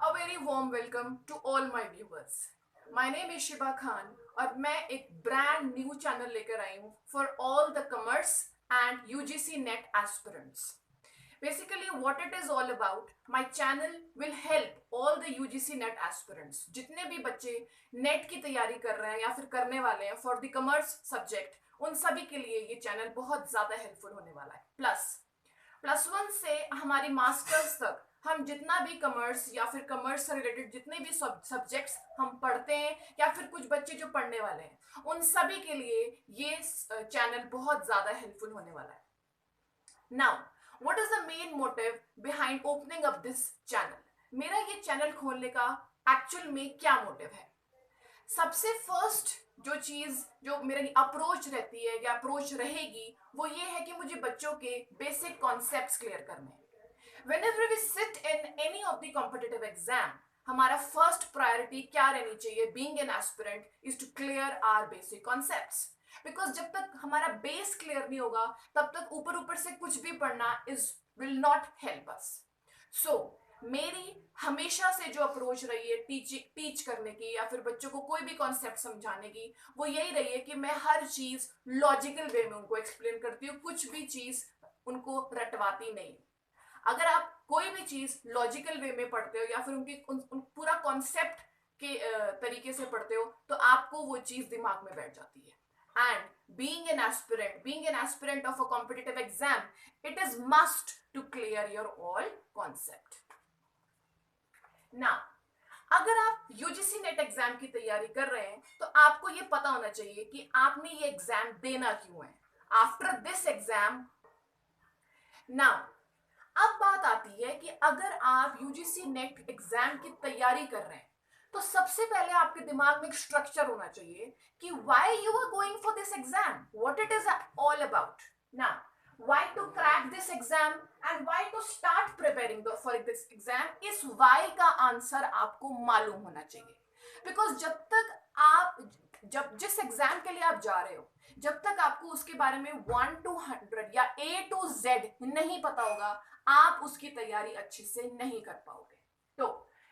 A very warm welcome to all my viewers. My name is Shiba Khan और मैं एक brand new channel लेकर आई हूँ for all the commerce and UGC net aspirants. Basically, what it is all about, my channel will help all the UGC NET aspirants. जितने भी बच्चे net की तैयारी कर रहे हैं या फिर करने वाले हैं फॉर द कॉमर्स सब्जेक्ट, उन सभी के लिए ये चैनल बहुत ज़्यादा हेल्पफुल होने वाला है. प्लस वन से हमारी मास्टर्स तक हम जितना भी कॉमर्स या फिर कॉमर्स से रिलेटेड जितने भी सब्जेक्ट्स हम पढ़ते हैं या फिर कुछ बच्चे जो पढ़ने वाले हैं, उन सभी के लिए ये चैनल बहुत ज़्यादा हेल्पफुल होने वाला है. Now, what is the main motive behind opening up this channel? मेरा ये चैनल खोलने का एक्चुअल में क्या मोटिव है? सबसे फर्स्ट जो चीज जो मेरी अप्रोच रहती है या अप्रोच रहेगी वो ये है कि मुझे बच्चों के बेसिक कॉन्सेप्ट्स क्लियर करने हैं. Whenever we sit in any of the competitive exam, हमारा फर्स्ट प्रायोरिटी क्या रहनी चाहिए being an aspirant is to clear our basic concepts. Because जब तक हमारा बेस क्लियर नहीं होगा तब तक ऊपर ऊपर से कुछ भी पढ़ना is will not help us. So मेरी हमेशा से जो अप्रोच रही है टीच करने की या फिर बच्चों को कोई भी कॉन्सेप्ट समझाने की, वो यही रही है कि मैं हर चीज लॉजिकल वे में उनको एक्सप्लेन करती हूँ, कुछ भी चीज उनको रटवाती नहीं. अगर आप कोई भी चीज लॉजिकल वे में पढ़ते हो या फिर उन पूरा कॉन्सेप्ट के तरीके से पढ़ते हो तो आपको वो चीज दिमाग में बैठ जाती है. And being an aspirant of a competitive exam, it is must to clear your all concept. Now, अगर आप यूजीसी नेट एग्जाम की तैयारी कर रहे हैं तो आपको ये पता होना चाहिए कि आपने ये एग्जाम देना क्यों है. आफ्टर दिस एग्जाम, नाउ अब बात आती है कि अगर आप यूजीसी नेट एग्जाम की तैयारी कर रहे हैं तो सबसे पहले आपके दिमाग में एक स्ट्रक्चर होना चाहिए कि why you are going for this exam, what it is all about. Now, why to crack this exam and why to start preparing for this exam, इस व्हाई का आंसर आपको मालूम होना चाहिए. बिकॉज जब तक आप जिस एग्जाम के लिए आप जा रहे हो, जब तक आपको उसके बारे में 1 to 100 या A to Z नहीं पता होगा, आप उसकी तैयारी अच्छे से नहीं कर पाओगे. तो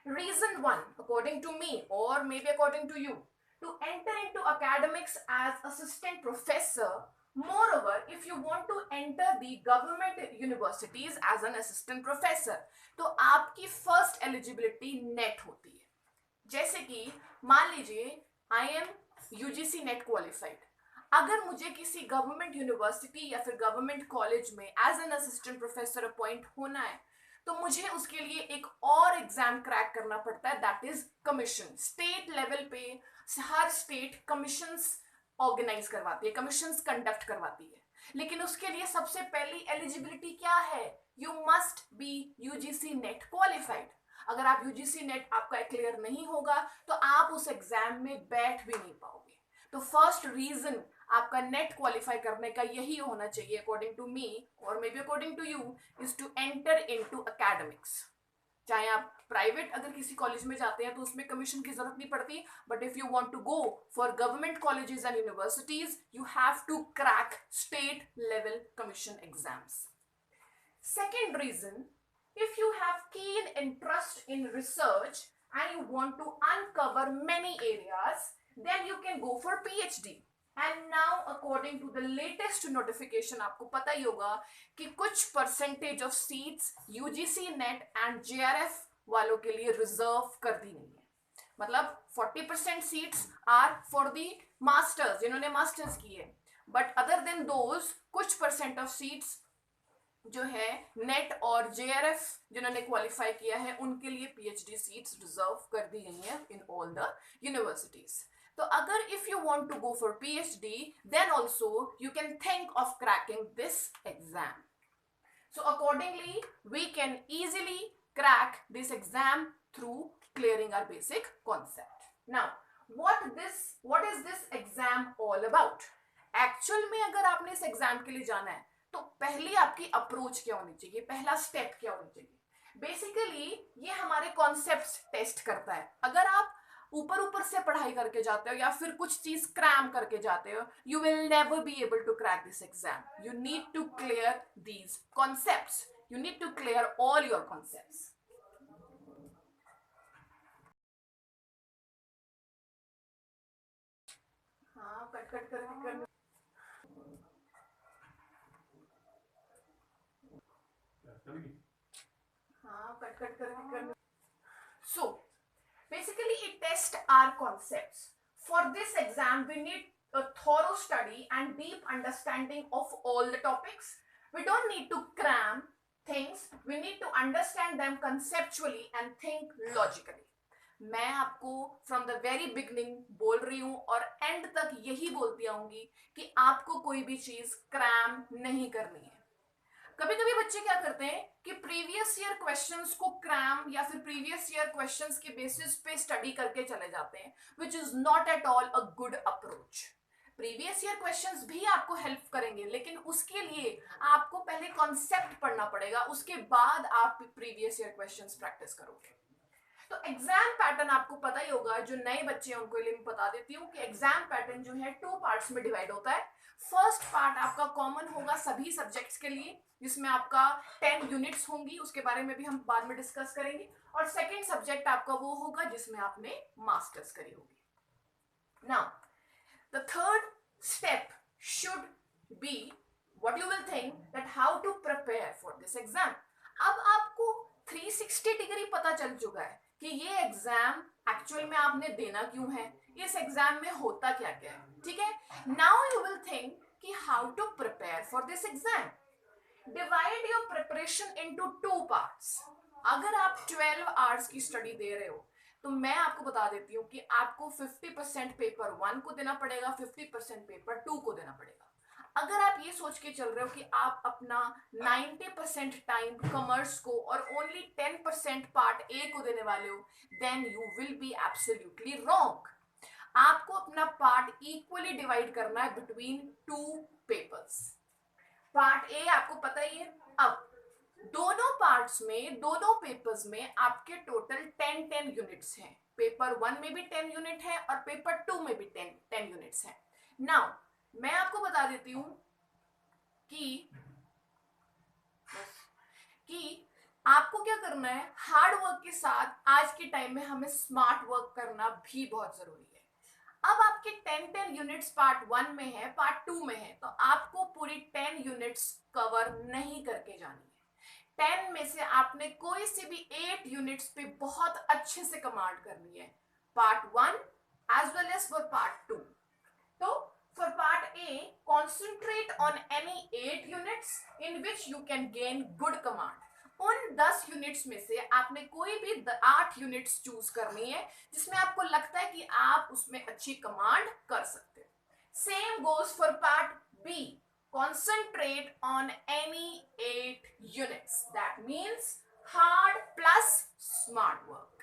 रीजन 1, अकॉर्डिंग टू मी और maybe according to you, to enter into academics as assistant professor, moreover if you want to enter the government universities as an assistant professor, तो आपकी फर्स्ट एलिजिबिलिटी नेट होती है. जैसे कि मान लीजिए I am UGC NET qualified. अगर मुझे किसी गवर्नमेंट यूनिवर्सिटी या फिर गवर्नमेंट कॉलेज में as an assistant professor appoint होना है तो मुझे उसके लिए एक और एग्जाम क्रैक करना पड़ता है, that is commission. State level पे हर स्टेट कमीशंस ऑर्गेनाइज करवाती है, कमीशंस कंडक्ट करवाती है. लेकिन उसके लिए सबसे पहली एलिजिबिलिटी क्या है? You must be UGC NET qualified. अगर आप यूजीसी नेट आपका क्लियर नहीं होगा तो आप उस एग्जाम में बैठ भी नहीं पाओगे. तो फर्स्ट रीजन आपका नेट क्वालिफाई करने का यही होना चाहिए अकॉर्डिंग टू मी और maybe according to you, is to enter into academics. चाहे आप प्राइवेट अगर किसी कॉलेज में जाते हैं तो उसमें कमीशन की जरूरत नहीं पड़ती, but if you want to go for government colleges and universities you have to crack state level commission exams. Second reason, if you have keen interest in research and you want to uncover many areas, then you can go for PhD. And now according to the latest notification, आपको पता ही होगा कि कुछ percentage of seats UGC net and JRF वालों के लिए reserve कर दी गई है. मतलब 40% seats are for the masters जिन्होंने मास्टर्स की है, बट अदर देन दोज कुछ परसेंट ऑफ सीट्स जो है नेट और जेआरएफ जिन्होंने क्वालिफाई किया है उनके लिए पीएचडी सीट्स रिजर्व कर दी गई हैं इन ऑल द यूनिवर्सिटीज. तो अगर if you want to go for PhD then also you can think of cracking this exam. So accordingly we can easily crack this exam through clearing our basic concept. Now what is this exam all about? Actual में अगर आपने इस एग्जाम के लिए जाना है तो पहली आपकी अप्रोच क्या होनी चाहिए, पहला स्टेप क्या होनी चाहिए? बेसिकली ये हमारे कॉन्सेप्ट्स टेस्ट करता है. अगर आप ऊपर से पढ़ाई करके जाते हो या फिर कुछ चीज क्रैम करके जाते हो, you will never be able to crack this exam. You need to clear these concepts, you need to clear all your concepts. कट कट करके करना। हाँ कट कट करके करना। So basically it tests our concepts. For this exam we need a thorough study and deep understanding of all the topics. We don't need to cram things, we need to understand them conceptually and think logically. मैं आपको from the very beginning बोल रही हूँ और and तक यही बोलती आऊंगी कि आपको कोई भी चीज क्रैम नहीं करनी है। कभी कभी बच्चे क्या करते हैं कि प्रीवियस ईयर क्वेश्चंस को क्रैम या फिर प्रीवियस ईयर क्वेश्चंस के बेसिस पे स्टडी करके चले जाते हैं, which is not at all a good approach. Previous year questions भी आपको हेल्प करेंगे, लेकिन उसके लिए आपको पहले कॉन्सेप्ट पढ़ना पड़ेगा, उसके बाद आप प्रीवियस ईयर क्वेश्चंस प्रैक्टिस करोगे। तो एग्जाम पैटर्न आपको पता ही होगा, जो नए बच्चे हैं उनको लिए मैं बता देती हूँ कि एग्जाम पैटर्न जो है 2 पार्ट्स में डिवाइड होता है। फर्स्ट पार्ट आपका कॉमन होगा सभी सब्जेक्ट्स के लिए, जिसमें आपका 10 यूनिट्स होंगी, उसके बारे में भी हम बाद में डिस्कस करेंगे। और सेकेंड सब्जेक्ट आपका वो होगा जिसमें आपने मास्टर्स करी होगी। Now the third step should be what you will think that how to prepare for this exam. अब आपको 360 डिग्री पता चल चुका है कि ये एग्जाम एक्चुअल में आपने देना क्यों है, इस एग्जाम में होता क्या क्या है, ठीक है। नाउ यू विल थिंक कि how to prepare for this exam. Divide your preparation into 2 parts. अगर आप 12 आवर्स की स्टडी दे रहे हो तो मैं आपको बता देती हूँ कि आपको 50% पेपर 1 को देना पड़ेगा, 50% पेपर 2 को देना पड़ेगा। अगर आप ये सोच के चल रहे हो कि आप अपना 90% टाइम कॉमर्स को और ओनली 10% पार्ट ए को देने वाले हो, then you will be absolutely wrong. आपको अपना पार्ट इक्वली डिवाइड करना है बिटवीन 2 पेपर्स। पार्ट ए आपको पता ही है। अब दोनों पार्ट्स में, दोनों पेपर्स में आपके टोटल 10 यूनिट्स हैं। पेपर 1 में भी 10 यूनिट है और पेपर 2 में भी 10 यूनिट्स हैं। नाउ मैं आपको बता देती हूं कि आपको क्या करना है। हार्ड वर्क के साथ आज के टाइम में हमें स्मार्ट वर्क करना भी बहुत जरूरी है। अब आपके 10 यूनिट्स पार्ट 1 में है, पार्ट 2 में है, तो आपको पूरी 10 यूनिट्स कवर नहीं करके जानी है। 10 में से आपने कोई से भी 8 यूनिट्स पे बहुत अच्छे से कमांड करनी है, part 1 as well as for part 2। तो for part A, concentrate on any 8 units in which you can gain good command. उन 10 यूनिट्स में से आपने कोई भी 8 यूनिट्स चूज करनी है जिसमें आपको लगता है कि आप उसमें अच्छी कमांड कर सकते हो। Same goes for part B, concentrate on any 8 units. That means hard plus smart work.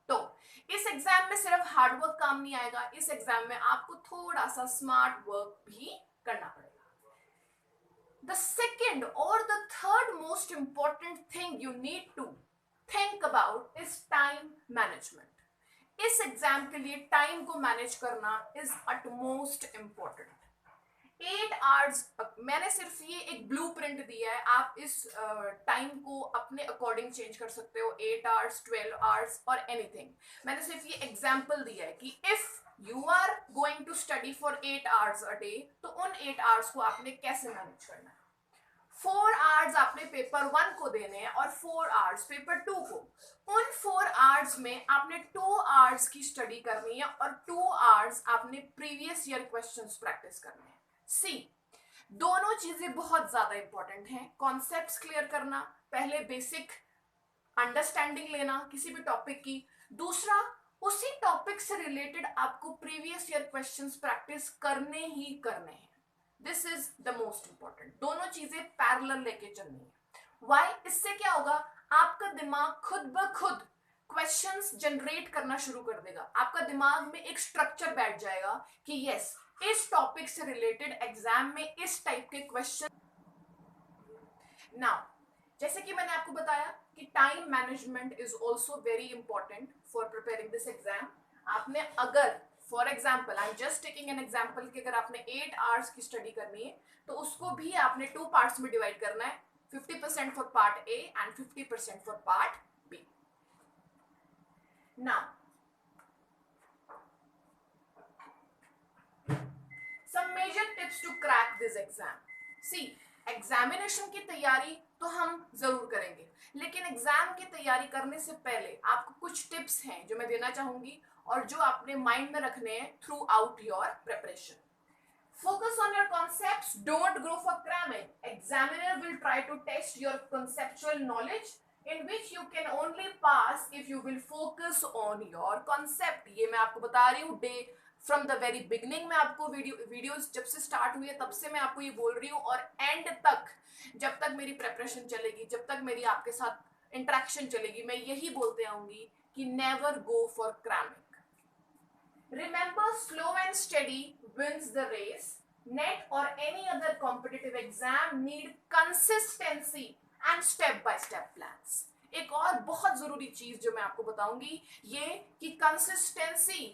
तो इस एग्जाम में सिर्फ हार्ड वर्क काम नहीं आएगा, इस एग्जाम में आपको थोड़ा सा स्मार्ट वर्क भी करना पड़ेगा। द सेकेंड और the third most important thing you need to think about is time management. इस एग्जाम के लिए टाइम को मैनेज करना इज अटमोस्ट इंपॉर्टेंट। 8 आवर्स, मैंने सिर्फ ये एक ब्लूप्रिंट दिया है, आप इस टाइम को अपने अकॉर्डिंग चेंज कर सकते हो, 8 आवर्स, 12 आवर्स और एनीथिंग। मैंने सिर्फ ये एग्जांपल दिया है कि if you are going to study for 8 hours a day, तो उन 8 आवर्स को आपने कैसे मैनेज करना है। 4 आवर्स आपने पेपर 1 को देने हैं और 4 आवर्स पेपर 2 को। उन 4 आवर्स में आपने 2 आवर्स की स्टडी करनी है और 2 आवर्स आपने प्रीवियस ईयर क्वेश्चंस प्रैक्टिस करने हैं। सी, दोनों चीजें बहुत ज्यादा इंपॉर्टेंट हैं। कॉन्सेप्ट्स क्लियर करना, पहले बेसिक अंडरस्टैंडिंग लेना किसी भी टॉपिक की, दूसरा उसी टॉपिक से रिलेटेड आपको प्रीवियस ईयर क्वेश्चंस प्रैक्टिस करने ही करने हैं। This is the most important. दोनों चीजें पैरेलल लेके चलनी है। व्हाई? इससे क्या होगा, आपका दिमाग खुद ब खुद क्वेश्चंस जनरेट करना शुरू कर देगा। आपका दिमाग में एक स्ट्रक्चर बैठ जाएगा कि यस, इस टॉपिक से रिलेटेड एग्जाम में इस टाइप के क्वेश्चन। नाउ जैसे कि मैंने आपको बताया कि time management is also very important for preparing this exam. आपने अगर for example, I am just taking an example, कि अगर आपने 8 आवर्स की स्टडी करनी है तो उसको भी आपने 2 पार्ट्स में डिवाइड करना है, 50% for part A and 50% for part B. Now exam. See, examination की तैयारी तो हम जरूर करेंगे, लेकिन एग्जाम की तैयारी करने से पहले आपको कुछ टिप्स हैं जो मैं देना चाहूंगी और जो आपने माइंड में रखने हैं through out your preparation. Focus on your concepts. Don't go for cramming. Examiner will try to test your conceptual knowledge, in which you can only pass if you will focus on your concept. ये मैं आपको बता रही हूँ day from the very beginning में। आपको videos जब से स्टार्ट हुई है तब से मैं आपको ये बोल रही हूँ, और एंड तक जब तक मेरी प्रेपरेशन चलेगी, जब तक मेरी आपके साथ इंटरेक्शन चलेगी, मैं यही बोलते आऊंगी कि never go for cramming. Remember, slow and steady wins the race. NET or any other competitive exam need consistency and step-by-step plans. एक और बहुत जरूरी चीज जो मैं आपको बताऊंगी ये कि कंसिस्टेंसी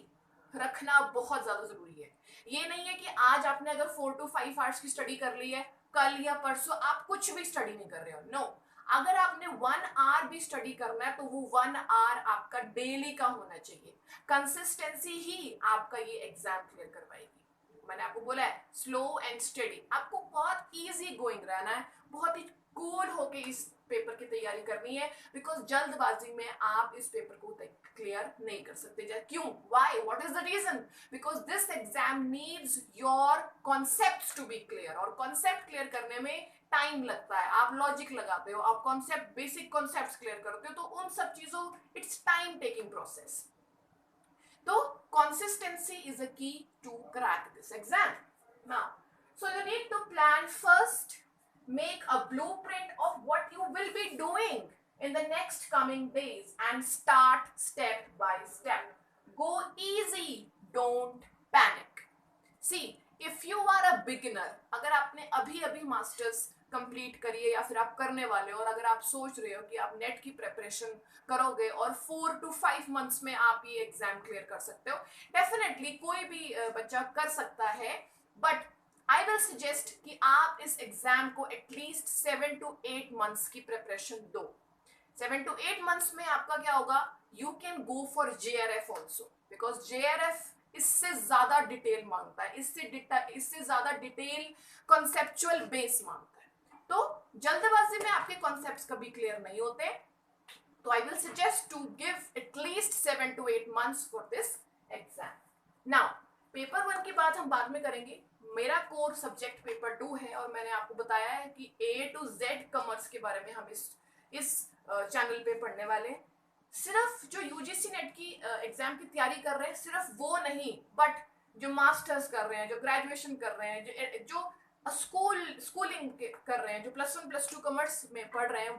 रखना बहुत ज्यादा जरूरी है। ये नहीं है कि आज आपने अगर 4 to 5 आवर्स की स्टडी कर ली है, कल या परसों आप कुछ भी स्टडी नहीं कर रहे हो। नो, अगर आपने 1 आवर भी स्टडी करना है तो वो 1 आवर आपका डेली का होना चाहिए। कंसिस्टेंसी ही आपका ये एग्जाम क्लियर करवाएगी। मैंने आपको बोला है स्लो एंड स्टडी, आपको बहुत इजी गोइंग रहना है, बहुत ही कूल होके इस पेपर की तैयारी करनी है, बिकॉज जल्दबाजी में आप इस पेपर को क्लियर नहीं कर सकते। क्यों? Why? What is the reason? Because this exam needs your concepts to be clear, और कॉन्सेप्ट क्लियर करने में टाइम लगता है। आप लॉजिक लगाते हो, आप कॉन्सेप्ट, बेसिक कॉन्सेप्ट्स क्लियर करते हो, तो उन सब चीजों इट्स टाइम टेकिंग प्रोसेस। तो consistency is a key to crack this exam. Now, so you need to plan first, make a blueprint of what you will be doing in the next coming days and start step by step. Go easy, don't panic. See, if you are a beginner, अगर आपने अभी masters complete करिए या फिर आप करने वाले हो, और अगर आप सोच रहे हो कि आप नेट की प्रिपरेशन करोगे और 4 to 5 मंथ्स में आप ये एग्जाम क्लियर कर सकते हो, डेफिनेटली कोई भी बच्चा कर सकता है, बट आई विल सजेस्ट कि आप इस एग्जाम को एटलीस्ट 7 to 8 मंथ्स की प्रिपरेशन दो। 7 to 8 मंथ्स में आपका क्या होगा, you can go for JRF also, because JRF इससे ज्यादा डिटेल मांगता है, इससे ज्यादा डिटेल कॉन्सेप्चुअल बेस मांगता है। तो जल्दबाजी में आपके कॉन्सेप्ट्स कभी क्लियर नहीं होते, तो I will suggest to give at least 7 to 8 months for this exam. Now, paper 1 की बात हम बाद में करेंगे। मेरा कोर सब्जेक्ट पेपर 2 है, और मैंने आपको बताया है कि A to Z कॉमर्स के बारे में हम इस चैनल पे पढ़ने वाले हैं। सिर्फ जो यूजीसी नेट की एग्जाम की तैयारी कर रहे हैं, सिर्फ वो नहीं, बट जो मास्टर्स कर रहे हैं, जो ग्रेजुएशन कर रहे हैं, जो स्कूलिंग कर रहे हैं, जो +1 +2 कॉमर्स में पढ़ रहे हैं,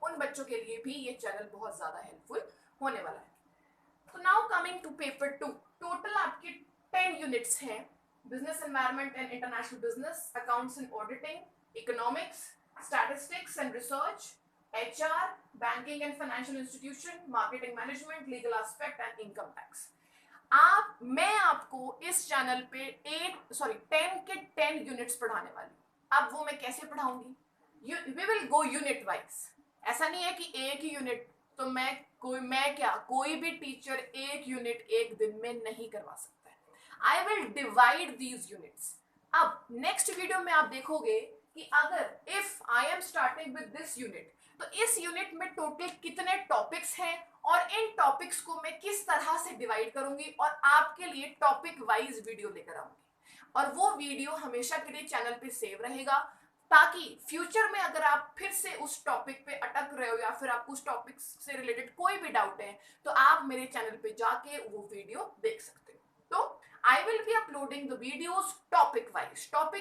उन बच्चों के लिए भी ये चैनल बहुत ज्यादा हेल्पफुल होने वाला है। तो now coming to paper 2, total आपके 10 यूनिट्स हैं। Business environment and international business, accounts and auditing, economics, statistics and research, HR, banking and financial institution, marketing management, legal aspect and income tax. मैं आपको इस channel पे 10 के 10 units पढ़ाने वाली हूँ। अब वो मैं कैसे पढ़ाऊंगी? We will go unit wise. ऐसा नहीं है कि एक ही यूनिट, तो कोई भी टीचर एक यूनिट एक दिन में नहीं करवा सकता है। I will divide these units. अब नेक्स्ट वीडियो में आप देखोगे कि अगर if I am starting with this unit, तो इस यूनिट में टोटल कितने टॉपिक्स हैं और इन टॉपिक्स को मैं किस तरह से डिवाइड करूंगी, और आपके लिए टॉपिक वाइज वीडियो लेकर आऊंगी। और वो वीडियो हमेशा के लिए चैनल पे सेव रहेगा, ताकि फ्यूचर में अगर आप फिर से उस टॉपिक पे अटक रहे हो या फिर आपको उस टॉपिक से रिलेटेड कोई भी डाउट है, तो आप मेरे चैनल पे जाके वो वीडियो देख सकते हो। तो I will be uploading the videos topic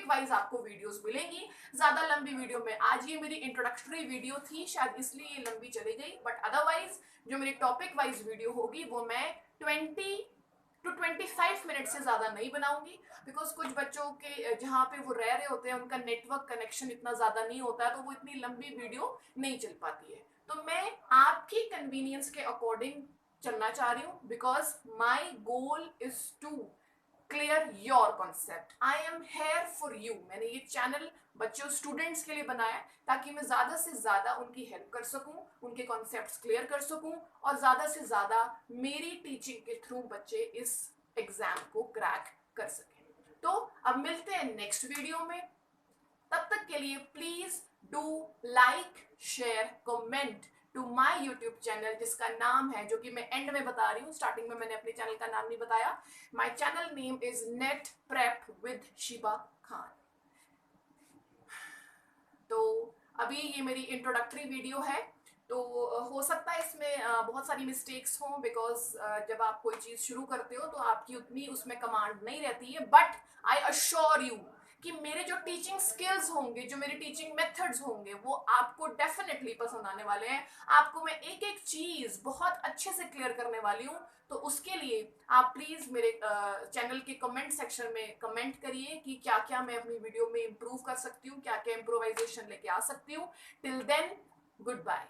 wise आपको वीडियोस मिलेंगी। ज्यादा लंबी वीडियो में, आज ये मेरी इंट्रोडक्टरी वीडियो थी, शायद इसलिए ये लंबी चली गई, बट अदरवाइज जो मेरी टॉपिक वाइज वीडियो होगी वो मैं 20 to 25 मिनट से ज्यादा नहीं बनाऊंगी, बिकॉज कुछ बच्चों के जहाँ पे वो रह रहे होते हैं उनका नेटवर्क कनेक्शन इतना ज्यादा नहीं होता है, तो वो इतनी लंबी वीडियो नहीं चल पाती है। तो मैं आपकी कन्वीनियंस के अकॉर्डिंग चलना चाह रही हूँ, because my goal is to clear your concept. I am here for you. मैंने ये चैनल बच्चों, स्टूडेंट्स के लिए बनाया है, ताकि मैं ज्यादा से ज्यादा उनकी हेल्प कर सकूं, उनके कॉन्सेप्ट्स क्लियर कर सकूं, और ज्यादा से ज्यादा मेरी टीचिंग के थ्रू बच्चे इस एग्जाम को क्रैक कर सकें। तो अब मिलते हैं नेक्स्ट वीडियो में। तब तक के लिए please do like, share, comment to my YouTube channel, जिसका नाम है, जो कि मैं एंड में बता रही हूँ, स्टार्टिंग में मैंने अपने चैनल का नाम नहीं बताया. My channel name is net prep with Shiba Khan. तो अभी ये मेरी इंट्रोडक्टरी वीडियो है. तो हो सकता है इसमें बहुत सारी मिस्टेक्स हों, बिकॉज जब आप कोई चीज़ शुरू करते हो तो आपकी उतनी उसमें कमांड नहीं रहती है. बट आई अश्योर यू कि मेरे जो टीचिंग स्किल्स होंगे, जो मेरे टीचिंग मेथड्स होंगे, वो आपको डेफिनेटली पसंद आने वाले हैं. आपको मैं एक एक चीज़ बहुत अच्छे से क्लियर करने वाली हूँ. तो उसके लिए आप प्लीज मेरे चैनल के कमेंट सेक्शन में कमेंट करिए कि क्या क्या मैं अपनी वीडियो में इंप्रूव कर सकती हूँ, क्या क्या इम्प्रोवाइजेशन लेके आ सकती हूँ. Till then, good bye.